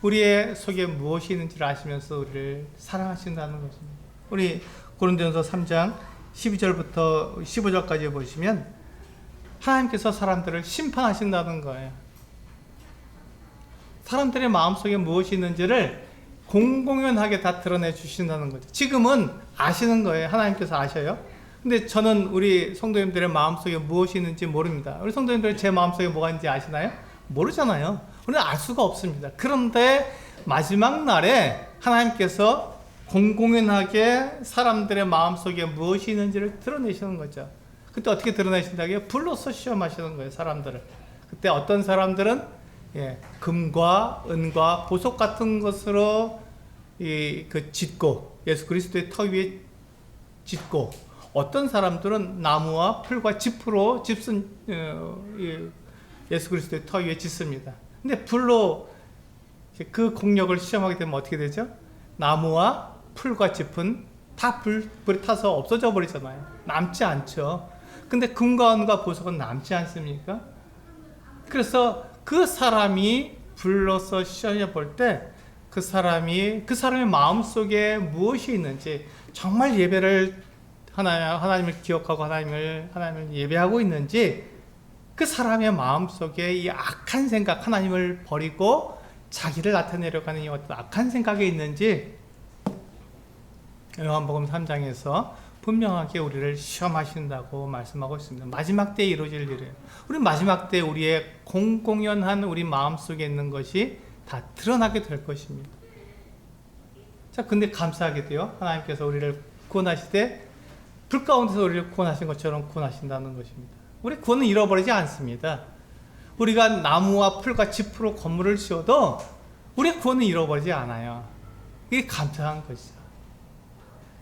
우리의 속에 무엇이 있는지를 아시면서 우리를 사랑하신다는 것입니다. 우리 고린도전서 3장 12절부터 15절까지 보시면 하나님께서 사람들을 심판하신다는 거예요. 사람들의 마음속에 무엇이 있는지를 공공연하게 다 드러내 주신다는 거죠. 지금은 아시는 거예요. 하나님께서 아셔요. 근데 저는 우리 성도님들의 마음속에 무엇이 있는지 모릅니다. 우리 성도님들 제 마음속에 뭐가 있는지 아시나요? 모르잖아요. 우리는 알 수가 없습니다. 그런데 마지막 날에 하나님께서 공공연하게 사람들의 마음속에 무엇이 있는지를 드러내시는 거죠. 그때 어떻게 드러내신다고요? 불로서 시험하시는 거예요, 사람들을. 그때 어떤 사람들은 금과 은과 보석 같은 것으로 짓고 예수 그리스도의 터 위에 짓고, 어떤 사람들은 나무와 풀과 짚으로 예수 그리스도의 터 위에 짓습니다. 근데 불로 그 공력을 시험하게 되면 어떻게 되죠? 나무와 풀과 짚은 다 불이 타서 없어져 버리잖아요. 남지 않죠. 근데 금과 은과 보석은 남지 않습니까? 그래서 그 사람이 불로서 시험해 볼 때 그 사람의 마음속에 무엇이 있는지, 정말 예배를 하나님을 기억하고 하나님을 예배하고 있는지, 그 사람의 마음속에 이 악한 생각, 하나님을 버리고 자기를 나타내려고 하는 이 어떤 악한 생각이 있는지 요한복음 3장에서 분명하게 우리를 시험하신다고 말씀하고 있습니다. 마지막 때에 이루어질 일이에요. 우리 마지막 때 우리의 공공연한 우리 마음속에 있는 것이 다 드러나게 될 것입니다. 자, 근데 감사하게도요, 하나님께서 우리를 구원하시되 불 가운데서 우리를 구원하신 것처럼 구원하신다는 것입니다. 우리 구원은 잃어버리지 않습니다. 우리가 나무와 풀과 짚으로 건물을 지어도 우리의 구원은 잃어버리지 않아요. 이게 감사한 것이죠.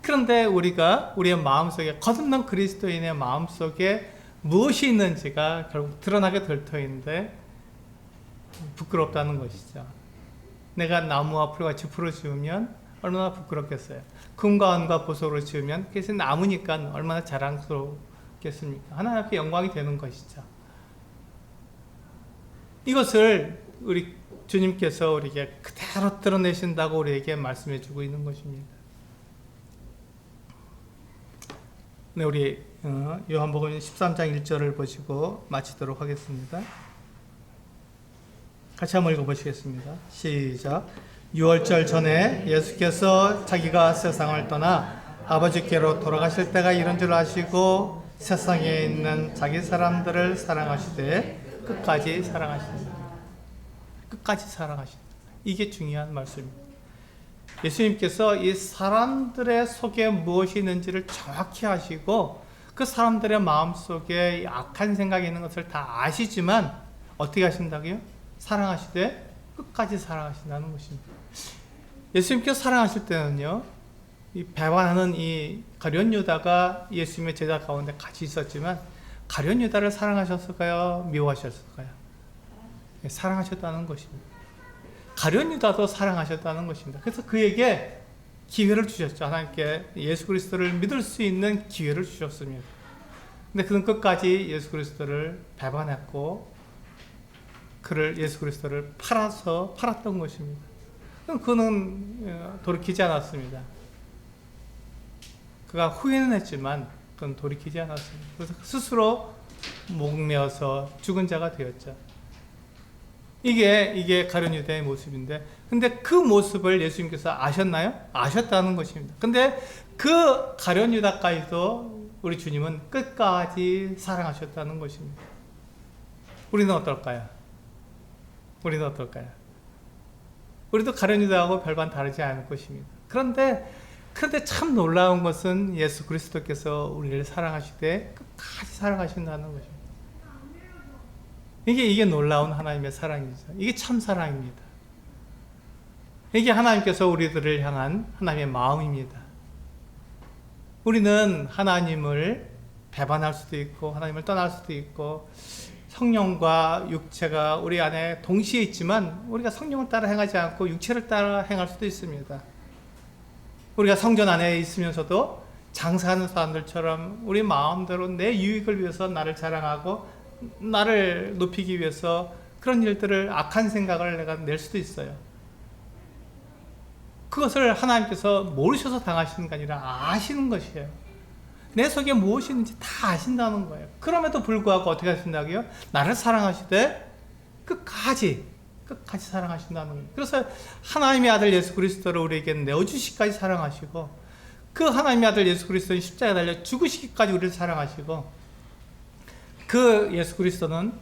그런데 우리가 우리의 마음속에, 거듭난 그리스도인의 마음속에 무엇이 있는지가 결국 드러나게 될 터인데 부끄럽다는 것이죠. 내가 나무와 풀과 짚으로 지으면 얼마나 부끄럽겠어요. 금과 은과 보석으로 지으면 그것이 나무니까 얼마나 자랑스럽겠습니까? 하나님 앞에 영광이 되는 것이죠. 이것을 우리 주님께서 우리에게 그대로 드러내신다고 우리에게 말씀해 주고 있는 것입니다. 네, 우리 요한복음 13장 1절을 보시고 마치도록 하겠습니다. 같이 한번 읽어보시겠습니다. 시작. 6월절 전에 예수께서 자기가 세상을 떠나 아버지께로 돌아가실 때가 이른 줄 아시고 세상에 있는 자기 사람들을 사랑하시되 끝까지 사랑하신다. 끝까지 사랑하신다. 이게 중요한 말씀입니다. 예수님께서 이 사람들의 속에 무엇이 있는지를 정확히 아시고 그 사람들의 마음속에 악한 생각이 있는 것을 다 아시지만 어떻게 하신다고요? 사랑하시되 끝까지 사랑하신다는 것입니다. 예수님께서 사랑하실 때는요, 이 배반하는 이 가룟 유다가 예수님의 제자 가운데 같이 있었지만 가룟 유다를 사랑하셨을까요? 미워하셨을까요? 사랑하셨다는 것입니다. 가룟 유다도 사랑하셨다는 것입니다. 그래서 그에게 기회를 주셨죠. 하나님께 예수 그리스도를 믿을 수 있는 기회를 주셨습니다. 근데 그는 끝까지 예수 그리스도를 배반했고 예수 그리스도를 팔았던 것입니다. 그는 돌이키지 않았습니다. 그가 후회는 했지만 그건 돌이키지 않았습니다. 그래서 스스로 목매어서 죽은 자가 되었죠. 이게 가룟 유다의 모습인데, 근데 그 모습을 예수님께서 아셨나요? 아셨다는 것입니다. 근데 그 가룟 유다까지도 우리 주님은 끝까지 사랑하셨다는 것입니다. 우리는 어떨까요? 우리도 가룟 유다하고 별반 다르지 않을 것입니다. 그런데 참 놀라운 것은 예수 그리스도께서 우리를 사랑하시되 끝까지 사랑하신다는 것입니다. 이게 놀라운 하나님의 사랑이죠. 이게 참 사랑입니다. 이게 하나님께서 우리들을 향한 하나님의 마음입니다. 우리는 하나님을 배반할 수도 있고 하나님을 떠날 수도 있고 성령과 육체가 우리 안에 동시에 있지만 우리가 성령을 따라 행하지 않고 육체를 따라 행할 수도 있습니다. 우리가 성전 안에 있으면서도 장사하는 사람들처럼 우리 마음대로 내 유익을 위해서 나를 자랑하고 나를 높이기 위해서 그런 일들을, 악한 생각을 내가 낼 수도 있어요. 그것을 하나님께서 모르셔서 당하시는 게 아니라 아시는 것이에요. 내 속에 무엇이 있는지 다 아신다는 거예요. 그럼에도 불구하고 어떻게 하신다고요? 나를 사랑하시되 끝까지 사랑하신다는 거예요. 그래서 하나님의 아들 예수 그리스도를 우리에게 내어주시기까지 사랑하시고, 그 하나님의 아들 예수 그리스도는 십자가에 달려 죽으시기까지 우리를 사랑하시고, 그 예수 그리스도는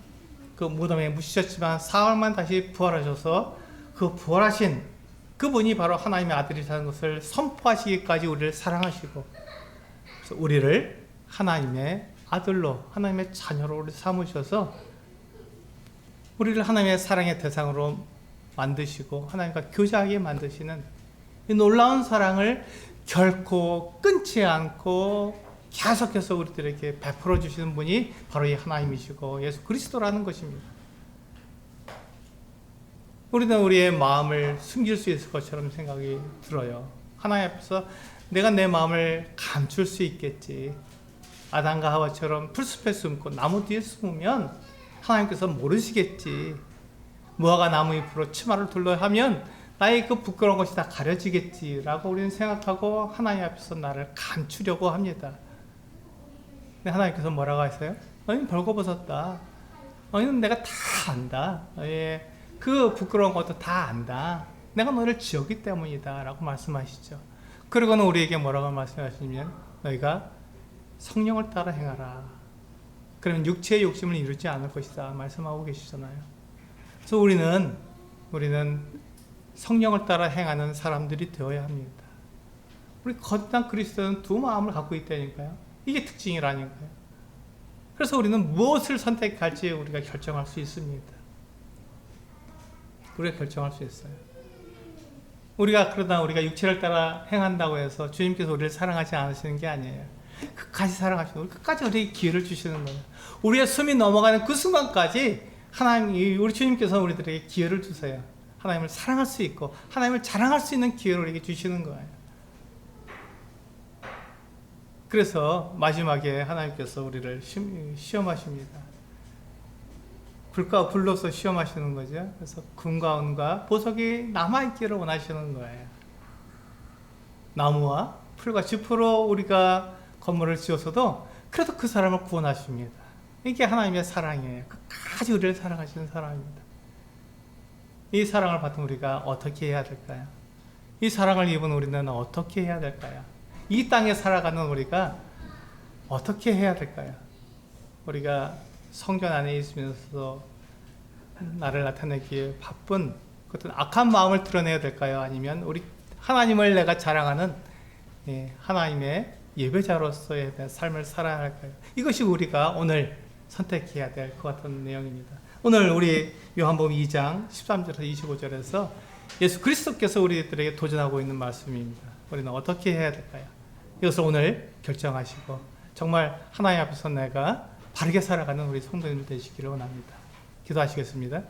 그 무덤에 묻히셨지만 사흘 만 다시 부활하셔서 그 부활하신 그분이 바로 하나님의 아들이라는 것을 선포하시기까지 우리를 사랑하시고, 그래서 우리를 하나님의 아들로 하나님의 자녀로 우리 삼으셔서 우리를 하나님의 사랑의 대상으로 만드시고 하나님과 교제하게 만드시는 이 놀라운 사랑을 결코 끊지 않고 계속해서 우리들에게 베풀어 주시는 분이 바로 이 하나님이시고 예수 그리스도라는 것입니다. 우리는 우리의 마음을 숨길 수 있을 것처럼 생각이 들어요. 하나님 앞에서 내가 내 마음을 감출 수 있겠지. 아담과 하와처럼 풀숲에 숨고 나무 뒤에 숨으면 하나님께서 모르시겠지. 무화과 나무 잎으로 치마를 둘러 하면 나의 그 부끄러운 것이 다 가려지겠지라고 우리는 생각하고 하나님 앞에서 나를 감추려고 합니다. 근데 하나님께서 뭐라고 하세요? 너희는 벌거벗었다. 너희는 내가 다 안다. 너희의 그 부끄러운 것도 다 안다. 내가 너희를 지었기 때문이다 라고 말씀하시죠. 그리고는 우리에게 뭐라고 말씀하시냐면 너희가 성령을 따라 행하라. 그러면 육체의 욕심을 이루지 않을 것이다 말씀하고 계시잖아요. 그래서 우리는 성령을 따라 행하는 사람들이 되어야 합니다. 우리 거듭난 그리스도는 두 마음을 갖고 있다니까요. 이게 특징이라니까요. 그래서 우리는 무엇을 선택할지 우리가 결정할 수 있습니다. 우리가 결정할 수 있어요. 그러다 우리가 육체를 따라 행한다고 해서 주님께서 우리를 사랑하지 않으시는 게 아니에요. 끝까지 사랑하시고 끝까지 우리에게 기회를 주시는 거예요. 우리의 숨이 넘어가는 그 순간까지 우리 주님께서 우리들에게 기회를 주세요. 하나님을 사랑할 수 있고 하나님을 자랑할 수 있는 기회를 우리에게 주시는 거예요. 그래서 마지막에 하나님께서 우리를 시험하십니다. 불과 불로서 시험하시는 거죠. 그래서 금과 은과 보석이 남아있기를 원하시는 거예요. 나무와 풀과 짚으로 우리가 건물을 지어서도 그래도 그 사람을 구원하십니다. 이게 하나님의 사랑이에요. 끝까지 우리를 사랑하시는 사랑입니다. 이 사랑을 받은 우리가 어떻게 해야 될까요? 이 사랑을 입은 우리는 어떻게 해야 될까요? 이 땅에 살아가는 우리가 어떻게 해야 될까요? 우리가 성전 안에 있으면서 나를 나타내기에 바쁜 어떤 악한 마음을 드러내야 될까요? 아니면 우리 하나님을 내가 자랑하는 하나님의 예배자로서의 삶을 살아야 할까요? 이것이 우리가 오늘 선택해야 될 것 같은 내용입니다. 오늘 우리 요한복음 2장 13절에서 25절에서 예수 그리스도께서 우리들에게 도전하고 있는 말씀입니다. 우리는 어떻게 해야 될까요? 이것을 오늘 결정하시고 정말 하나님 앞에서 내가 바르게 살아가는 우리 성도님들 되시기를 원합니다. 기도하시겠습니다.